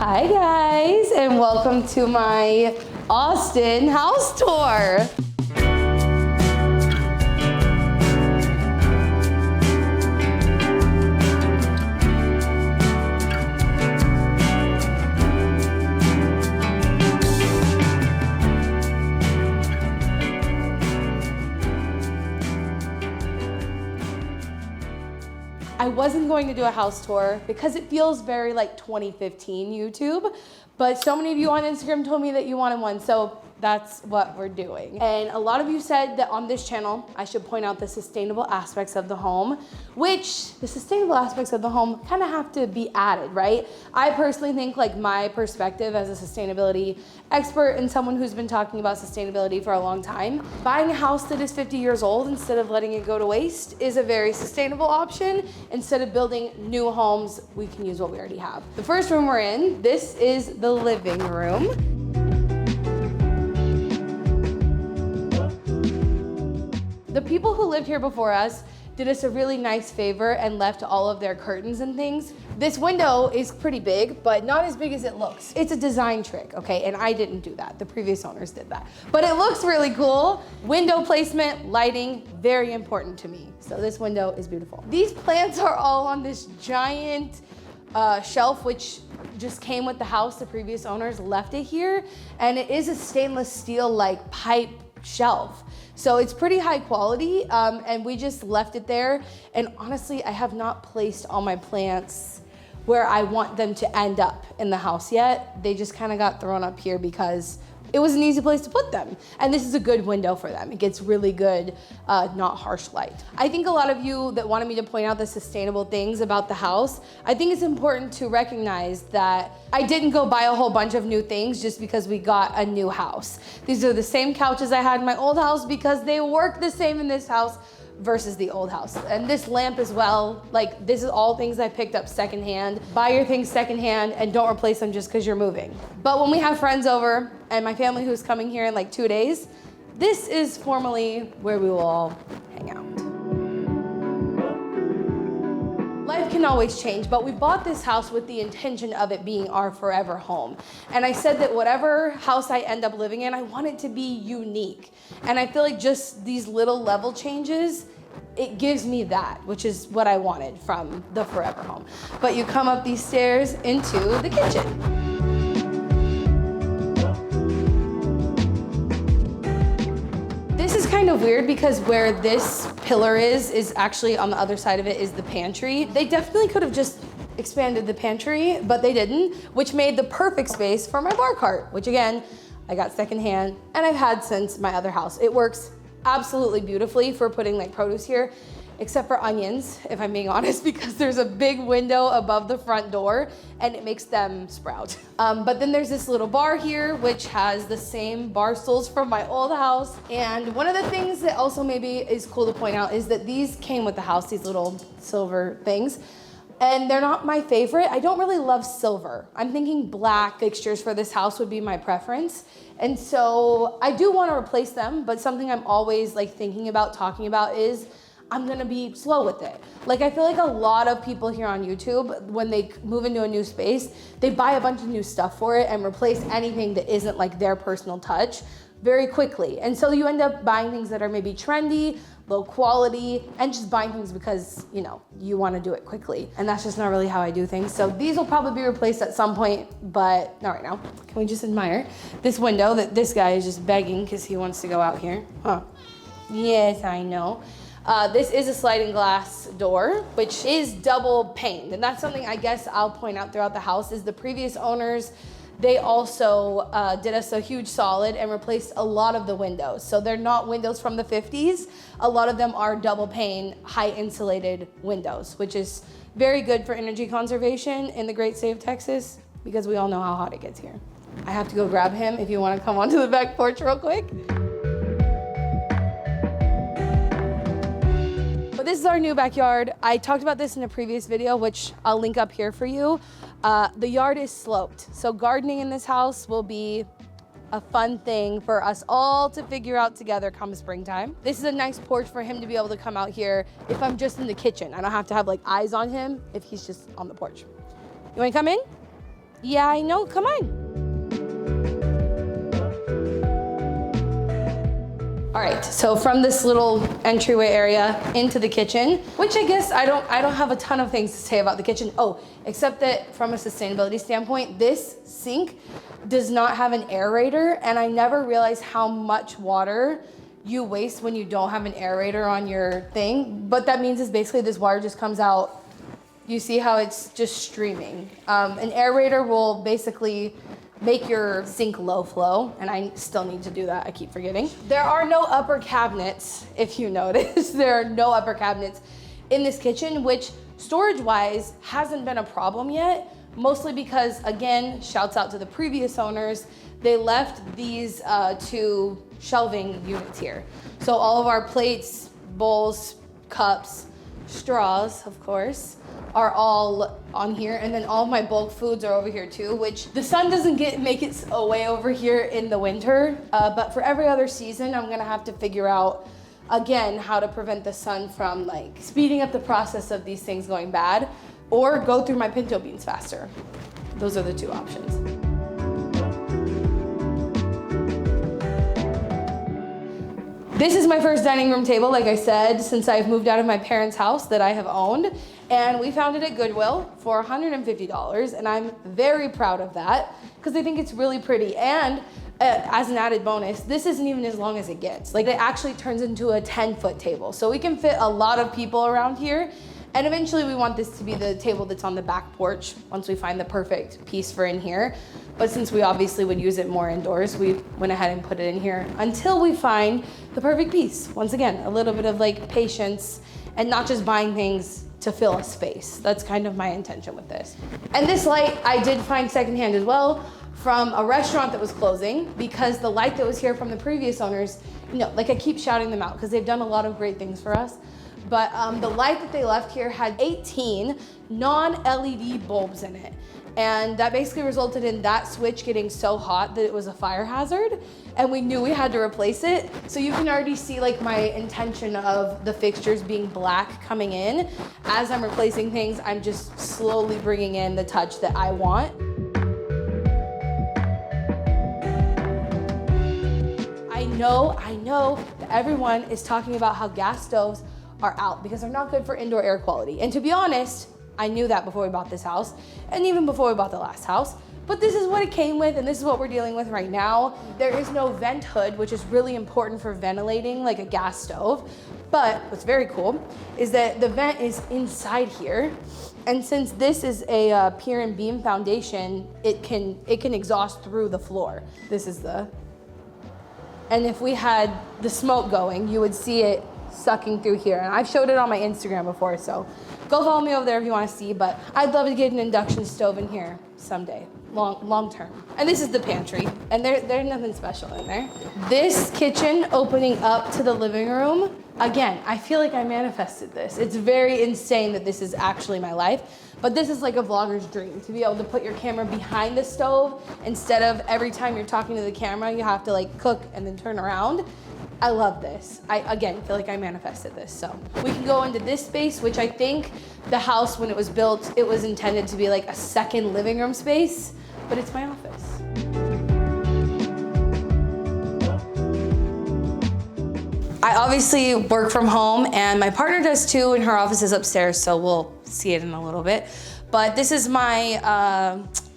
Hi guys, and welcome to my Austin house tour. I wasn't going to do a house tour because it feels very like 2015 YouTube, but so many of you on Instagram told me that you wanted one, so that's what we're doing. And a lot of you said that on this channel, I should point out the sustainable aspects of the home, which the sustainable aspects of the home kind of have to be added, right? I personally think, like, my perspective as a sustainability expert and someone who's been talking about sustainability for a long time, buying a house that is 50 years old instead of letting it go to waste is a very sustainable option. Instead of building new homes, we can use what we already have. The first room we're in, this is the living room. The people who lived here before us did us a really nice favor and left all of their curtains and things. This window is pretty big, but not as big as it looks. It's a design trick, okay? And I didn't do that. The previous owners did that. But it looks really cool. Window placement, lighting, very important to me. So this window is beautiful. These plants are all on this giant shelf, which just came with the house. The previous owners left it here. And it is a stainless steel like pipe shelf. So it's pretty high quality, and we just left it there. And honestly, I have not placed all my plants where I want them to end up in the house yet. They just kind of got thrown up here because it was an easy place to put them. And this is a good window for them. It gets really good, not harsh light. I think a lot of you that wanted me to point out the sustainable things about the house, I think it's important to recognize that I didn't go buy a whole bunch of new things just because we got a new house. These are the same couches I had in my old house because they work the same in this house versus the old house. And this lamp as well, like, this is all things I picked up secondhand. Buy your things secondhand and don't replace them just because you're moving. But when we have friends over and my family who's coming here in like 2 days, this is formally where we will all hang out. Life can always change, but we bought this house with the intention of it being our forever home. And I said that whatever house I end up living in, I want it to be unique. And I feel like just these little level changes, it gives me that, which is what I wanted from the forever home. But you come up these stairs into the kitchen. This is kind of weird because where this pillar is actually on the other side of it is the pantry. They definitely could have just expanded the pantry, but they didn't, which made the perfect space for my bar cart, which again, I got secondhand and I've had since my other house. It works absolutely beautifully for putting like produce here, except for onions, if I'm being honest, because there's a big window above the front door and it makes them sprout. But then there's this little bar here, which has the same bar stools from my old house. And one of the things that also maybe is cool to point out is that these came with the house, these little silver things. And they're not my favorite. I don't really love silver. I'm thinking black fixtures for this house would be my preference. And so I do want to replace them, but something I'm always like thinking about, talking about is I'm gonna be slow with it. Like, I feel like a lot of people here on YouTube, when they move into a new space, they buy a bunch of new stuff for it and replace anything that isn't like their personal touch very quickly. And so you end up buying things that are maybe trendy, low quality, and just buying things because, you know, you want to do it quickly. And that's just not really how I do things. So these will probably be replaced at some point, but not right now. Can we just admire this window that this guy is just begging because he wants to go out here? Huh. Yes, I know. This is a sliding glass door, which is double paned. And that's something I guess I'll point out throughout the house is the previous owners, they also did us a huge solid and replaced a lot of the windows. So they're not windows from the 50s. A lot of them are double pane, high insulated windows, which is very good for energy conservation in the great state of Texas because we all know how hot it gets here. I have to go grab him if you want to come onto the back porch real quick. But this is our new backyard. I talked about this in a previous video, which I'll link up here for you. The yard is sloped, so gardening in this house will be a fun thing for us all to figure out together come springtime. This is a nice porch for him to be able to come out here if I'm just in the kitchen. I don't have to have like eyes on him if he's just on the porch. You wanna come in? Yeah, I know, come on. All right, so from this little entryway area into the kitchen, which I guess I don't have a ton of things to say about the kitchen. Oh, except that from a sustainability standpoint, this sink does not have an aerator, and I never realized how much water you waste when you don't have an aerator on your thing. But that means is basically this water just comes out. You see how it's just streaming. An aerator will basically make your sink low flow, and I still need to do that, I keep forgetting. There are no upper cabinets, if you notice. There are no upper cabinets in this kitchen, which storage-wise hasn't been a problem yet, mostly because, again, shouts out to the previous owners, they left these two shelving units here. So all of our plates, bowls, cups, straws, of course, are all on here, and then all of my bulk foods are over here too, which the sun doesn't make its way over here in the winter, but for every other season I'm gonna have to figure out again how to prevent the sun from like speeding up the process of these things going bad, or go through my pinto beans faster. Those are the two options. This is my first dining room table, like I said, since I've moved out of my parents' house that I have owned. And we found it at Goodwill for $150, and I'm very proud of that because I think it's really pretty. And as an added bonus, this isn't even as long as it gets. Like, it actually turns into a 10-foot table. So we can fit a lot of people around here. And eventually we want this to be the table that's on the back porch once we find the perfect piece for in here. But since we obviously would use it more indoors, we went ahead and put it in here until we find the perfect piece. Once again, a little bit of like patience and not just buying things to fill a space. That's kind of my intention with this. And this light I did find secondhand as well from a restaurant that was closing, because the light that was here from the previous owners, you know, like I keep shouting them out because they've done a lot of great things for us. But the light that they left here had 18 non-LED bulbs in it. And that basically resulted in that switch getting so hot that it was a fire hazard. And we knew we had to replace it. So you can already see like my intention of the fixtures being black coming in. As I'm replacing things, I'm just slowly bringing in the touch that I want. I know that everyone is talking about how gas stoves are out because they're not good for indoor air quality. And to be honest, I knew that before we bought this house and even before we bought the last house. But this is what it came with, and this is what we're dealing with right now. There is no vent hood, which is really important for ventilating like a gas stove. But what's very cool is that the vent is inside here. And since this is a pier and beam foundation, it can exhaust through the floor. This is and if we had the smoke going, you would see it sucking through here. And I've showed it on my Instagram before, so go follow me over there if you want to see. But I'd love to get an induction stove in here someday, long term. And this is the pantry, and there's nothing special in there. This kitchen opening up to the living room, again, I feel like I manifested this. It's very insane that this is actually my life. But this is like a vlogger's dream, to be able to put your camera behind the stove instead of every time you're talking to the camera, you have to like cook and then turn around. I love this. I, again, feel like I manifested this. So we can go into this space, which I think the house, when it was built, it was intended to be like a second living room space, but it's my office. I obviously work from home, and my partner does too, and her office is upstairs, so we'll see it in a little bit. But this is my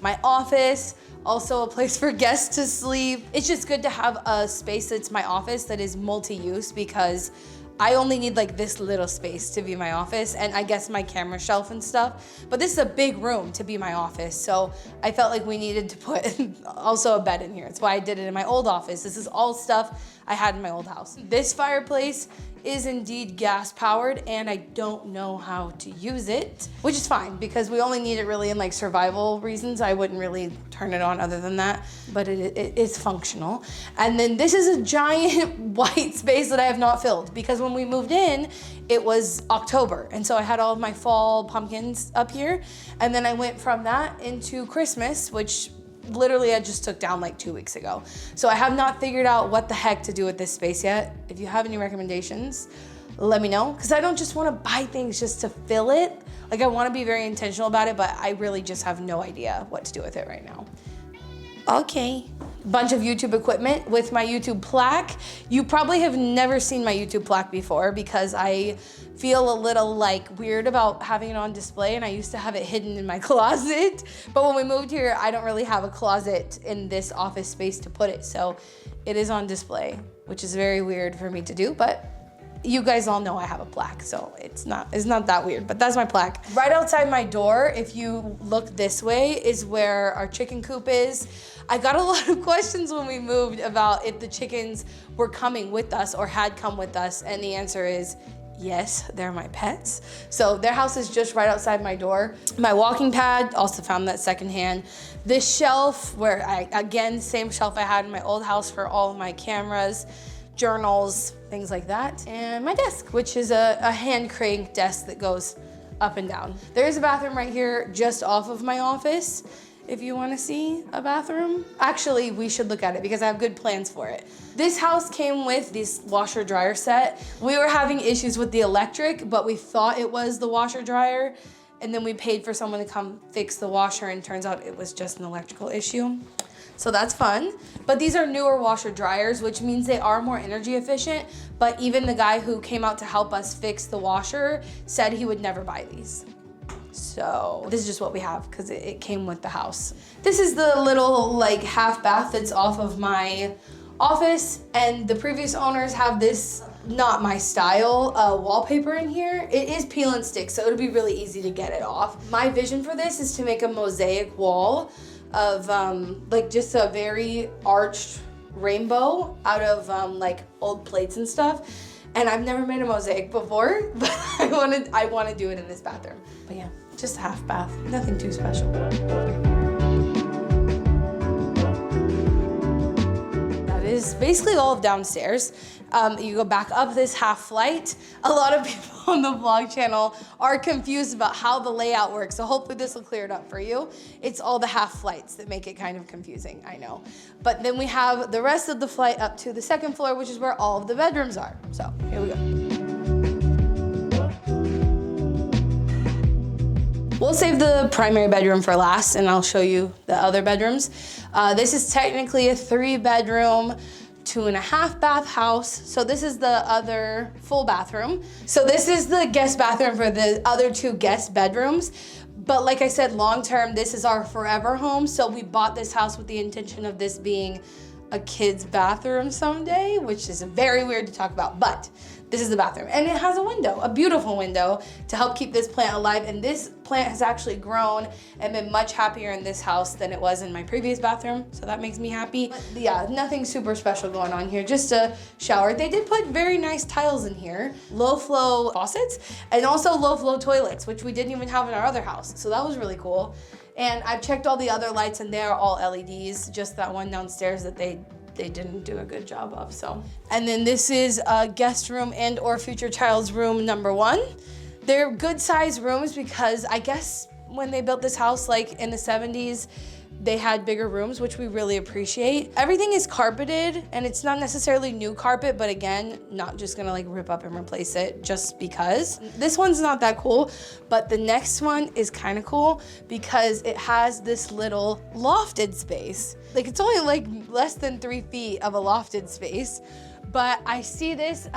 my office, also a place for guests to sleep. It's just good to have a space that's my office that is multi-use, because I only need like this little space to be my office, and I guess my camera shelf and stuff. But this is a big room to be my office, so I felt like we needed to put also a bed in here. That's why I did it in my old office. This is all stuff I had in my old house. This fireplace is indeed gas powered, and I don't know how to use it, which is fine because we only need it really in like survival reasons. I wouldn't really turn it on other than that, but it is functional. And then this is a giant white space that I have not filled, because when we moved in, it was October. And so I had all of my fall pumpkins up here. And then I went from that into Christmas, which literally I just took down like 2 weeks ago. So I have not figured out what the heck to do with this space yet. If you have any recommendations, let me know. Because I don't just want to buy things just to fill it. Like I want to be very intentional about it, but I really just have no idea what to do with it right now. Okay. Bunch of YouTube equipment with my YouTube plaque. You probably have never seen my YouTube plaque before because I feel a little like weird about having it on display, and I used to have it hidden in my closet. But when we moved here, I don't really have a closet in this office space to put it. So it is on display, which is very weird for me to do, but you guys all know I have a plaque, so it's not that weird, but that's my plaque. Right outside my door, if you look this way, is where our chicken coop is. I got a lot of questions when we moved about if the chickens were coming with us or had come with us, and the answer is yes, they're my pets. So their house is just right outside my door. My walking pad, also found that secondhand. This shelf, where again, same shelf I had in my old house for all of my cameras, journals, things like that. And my desk, which is a hand crank desk that goes up and down. There is a bathroom right here just off of my office. If you want to see a bathroom, actually we should look at it because I have good plans for it. This house came with this washer dryer set. We were having issues with the electric, but we thought it was the washer dryer. And then we paid for someone to come fix the washer, and turns out it was just an electrical issue. So that's fun. But these are newer washer dryers, which means they are more energy efficient. But even the guy who came out to help us fix the washer said he would never buy these. So this is just what we have because it came with the house. This is the little like half bath that's off of my office, and the previous owners have this, not my style, wallpaper in here. It is peel and stick, so it'll be really easy to get it off. My vision for this is to make a mosaic wall of like just a very arched rainbow out of like old plates and stuff. And I've never made a mosaic before, but I want to do it in this bathroom. But yeah, just a half bath, nothing too special. That is basically all of downstairs. You go back up this half flight. A lot of people on the vlog channel are confused about how the layout works, so hopefully this will clear it up for you. It's all the half flights that make it kind of confusing, I know. But then we have the rest of the flight up to the second floor, which is where all of the bedrooms are. So here we go. We'll save the primary bedroom for last, and I'll show you the other bedrooms. This is technically a 3-bedroom, 2.5 bath house. So this is the other full bathroom. So this is the guest bathroom for the other 2 guest bedrooms. But like I said, long-term, this is our forever home. So we bought this house with the intention of this being a kid's bathroom someday, which is very weird to talk about, but this is the bathroom. And it has a window, a beautiful window, to help keep this plant alive. And this plant has actually grown and been much happier in this house than it was in my previous bathroom. So that makes me happy. But yeah, nothing super special going on here, just a shower. They did put very nice tiles in here, low flow faucets, and also low flow toilets, which we didn't even have in our other house. So that was really cool. And I've checked all the other lights and they're all LEDs, just that one downstairs that they didn't do a good job of, so. And then this is a guest room and or future child's room number 1. They're good sized rooms because I guess when they built this house like in the 70s, they had bigger rooms, which we really appreciate. Everything is carpeted, and it's not necessarily new carpet, but again, not just gonna like rip up and replace it just because. This one's not that cool, but the next one is kind of cool because it has this little lofted space. Like it's only like less than 3 feet of a lofted space, but I see this,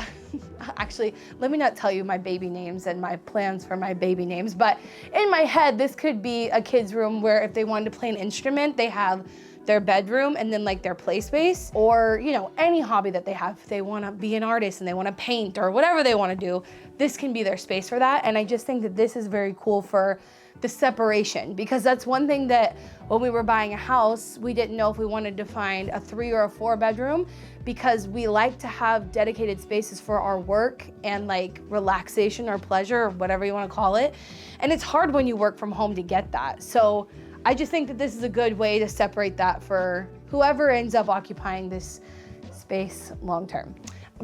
actually, let me not tell you my baby names and my plans for my baby names, but in my head, this could be a kid's room where if they wanted to play an instrument, they have their bedroom and then like their play space, or you know, any hobby that they have. If they wanna be an artist and they wanna paint or whatever they wanna do, this can be their space for that. And I just think that this is very cool for the separation, because that's one thing that when we were buying a house, we didn't know if we wanted to find a 3 or a 4 bedroom, because we like to have dedicated spaces for our work and like relaxation or pleasure or whatever you want to call it. And it's hard when you work from home to get that. So I just think that this is a good way to separate that for whoever ends up occupying this space long term.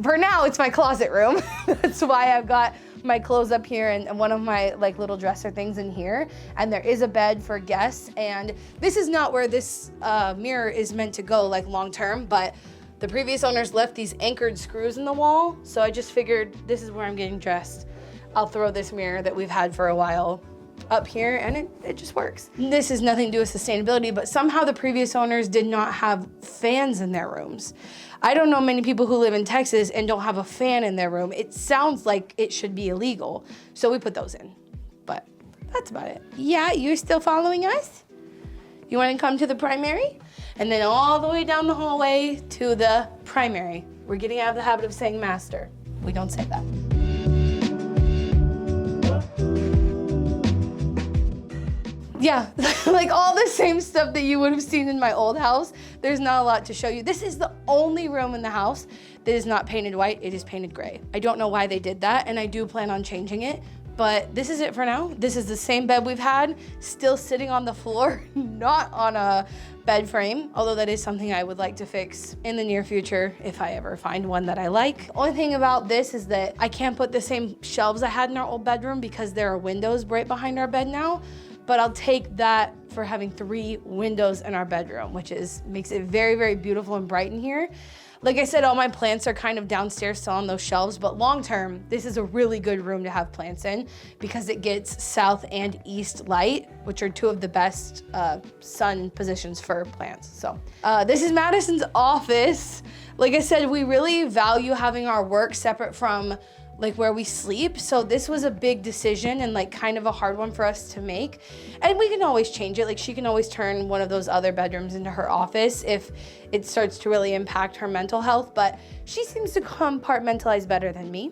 For now, it's my closet room. That's why I've got my clothes up here and one of my like little dresser things in here. And there is a bed for guests. And this is not where this mirror is meant to go like long term, but The previous owners left these anchored screws in the wall, so I just figured this is where I'm getting dressed. I'll throw this mirror that we've had for a while up here, and it just works. This has nothing to do with sustainability, but somehow the previous owners did not have fans in their rooms. I don't know many people who live in Texas and don't have a fan in their room. It sounds like it should be illegal, so we put those in, but that's about it. Yeah, you're still following us? You want to come to the primary? And then all the way down the hallway to the primary. We're getting out of the habit of saying master. We don't say that. Yeah, like all the same stuff that you would have seen in my old house. There's not a lot to show you. This is the only room in the house that is not painted white. It is painted gray. I don't know why they did that, and I do plan on changing it, but this is it for now. This is the same bed we've had, still sitting on the floor, not on a bed frame, although that is something I would like to fix in the near future if I ever find one that I like. The only thing about this is that I can't put the same shelves I had in our old bedroom because there are windows right behind our bed now. But I'll take that for having 3 windows in our bedroom, which makes it very, very beautiful and bright in here. Like I said, all my plants are kind of downstairs still on those shelves, but long term, this is a really good room to have plants in because it gets south and east light, which are 2 of the best sun positions for plants. So this is Madison's office. Like I said, we really value having our work separate from like where we sleep. So this was a big decision and like kind of a hard one for us to make. And we can always change it. Like she can always turn one of those other bedrooms into her office if it starts to really impact her mental health, but she seems to compartmentalize better than me.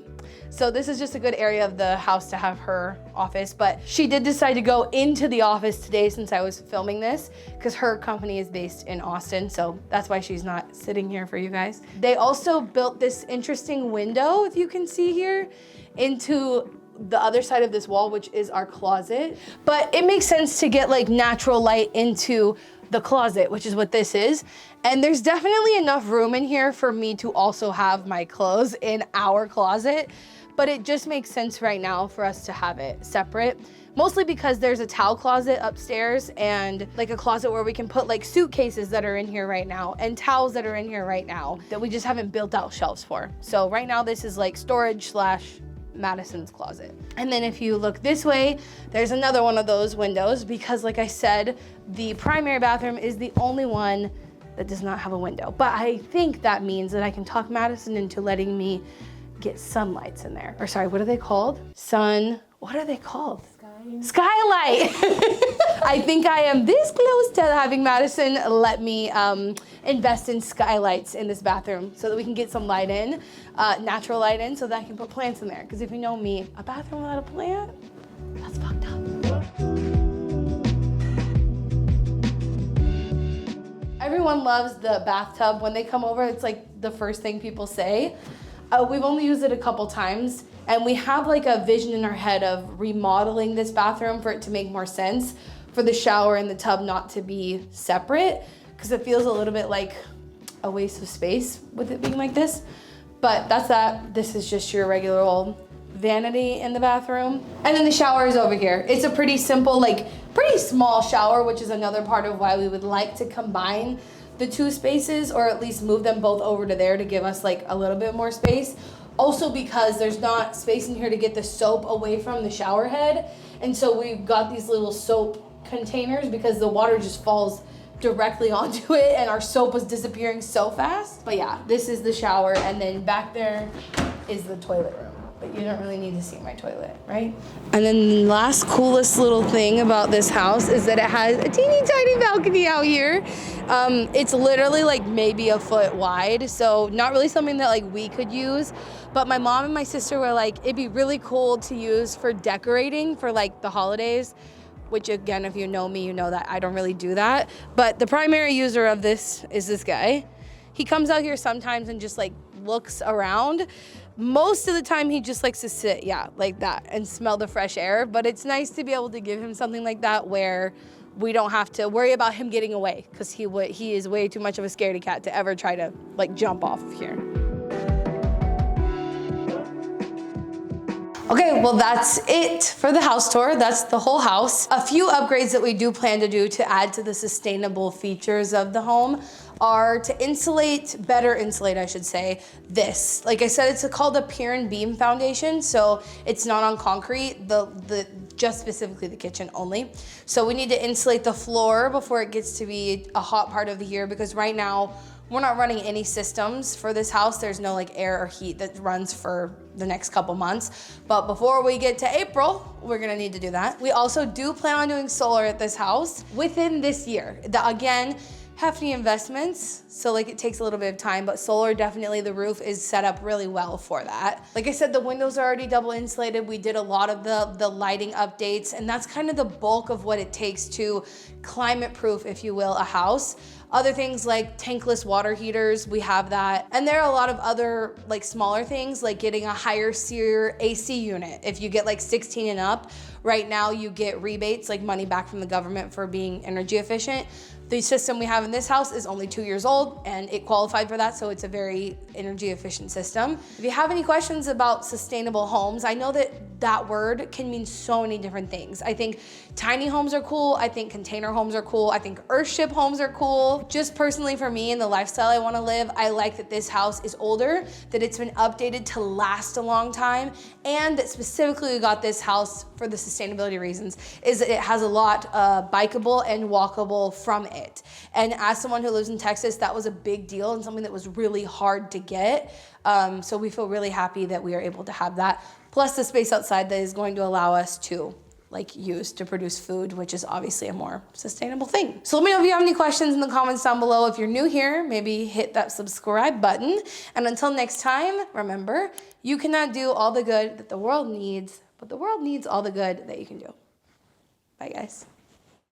So this is just a good area of the house to have her office, but she did decide to go into the office today since I was filming this because her company is based in Austin. So that's why she's not sitting here for you guys. They also built this interesting window, if you can see here, into the other side of this wall, which is our closet. But it makes sense to get like natural light into the closet, which is what this is. And there's definitely enough room in here for me to also have my clothes in our closet, but it just makes sense right now for us to have it separate. Mostly because there's a towel closet upstairs and like a closet where we can put like suitcases that are in here right now and towels that are in here right now that we just haven't built out shelves for. So right now this is like storage / Madison's closet. And then if you look this way, there's another one of those windows because like I said, the primary bathroom is the only one that does not have a window. But I think that means that I can talk Madison into letting me get sunlights in there. Or sorry, what are they called? What are they called? Skylight. I think I am this close to having Madison let me invest in skylights in this bathroom so that we can get some light in, natural light in, so that I can put plants in there. Because if you know me, a bathroom without a plant, that's fucked up. Everyone loves the bathtub. When they come over, it's like the first thing people say. We've only used it a couple times, and we have like a vision in our head of remodeling this bathroom for it to make more sense, for the shower and the tub not to be separate, because it feels a little bit like a waste of space with it being like this. But that's that. This is just your regular old vanity in the bathroom. And then the shower is over here. It's a pretty simple, like pretty small shower, which is another part of why we would like to combine the 2 spaces, or at least move them both over to there to give us like a little bit more space. Also because there's not space in here to get the soap away from the shower head. And so we've got these little soap containers because the water just falls directly onto it and our soap was disappearing so fast. But yeah, this is the shower, and then back there is the toilet room. But you don't really need to see my toilet, right? And then the last coolest little thing about this house is that it has a teeny tiny balcony out here. It's literally like maybe a foot wide, so not really something that like we could use. But my mom and my sister were like, it'd be really cool to use for decorating for like the holidays, which again, if you know me, you know that I don't really do that. But the primary user of this is this guy. He comes out here sometimes and just like looks around. Most of the time he just likes to sit, yeah, like that, and smell the fresh air. But it's nice to be able to give him something like that where we don't have to worry about him getting away, because he is way too much of a scaredy cat to ever try to like jump off of here. Okay, well that's it for the house tour. That's the whole house. A few upgrades that we do plan to do to add to the sustainable features of the home are to insulate, better insulate I should say, this. Like I said, it's called a pier and beam foundation, so it's not on concrete, just specifically the kitchen only. So we need to insulate the floor before it gets to be a hot part of the year, because right now we're not running any systems for this house. There's no like air or heat that runs for the next couple months. But before we get to April, we're gonna need to do that. We also do plan on doing solar at this house within this year. Again, hefty investments, so like it takes a little bit of time, but solar, definitely the roof is set up really well for that. Like I said, the windows are already double insulated. We did a lot of the lighting updates, and that's kind of the bulk of what it takes to climate proof, if you will, a house. Other things like tankless water heaters, we have that. And there are a lot of other like smaller things, like getting a higher SEER AC unit. If you get like 16 and up, right now you get rebates, like money back from the government for being energy efficient. The system we have in this house is only 2 years old and it qualified for that, so it's a very energy efficient system. If you have any questions about sustainable homes, I know that word can mean so many different things. I think tiny homes are cool, I think container homes are cool, I think earthship homes are cool. Just personally for me and the lifestyle I wanna live, I like that this house is older, that it's been updated to last a long time, and that specifically we got this house for the sustainability reasons, is that it has a lot bikeable and walkable from it. And as someone who lives in Texas, that was a big deal and something that was really hard to get. So we feel really happy that we are able to have that. Plus the space outside that is going to allow us to use to produce food, which is obviously a more sustainable thing. So let me know if you have any questions in the comments down below. If you're new here, maybe hit that subscribe button. And until next time, remember, you cannot do all the good that the world needs, but the world needs all the good that you can do. Bye guys.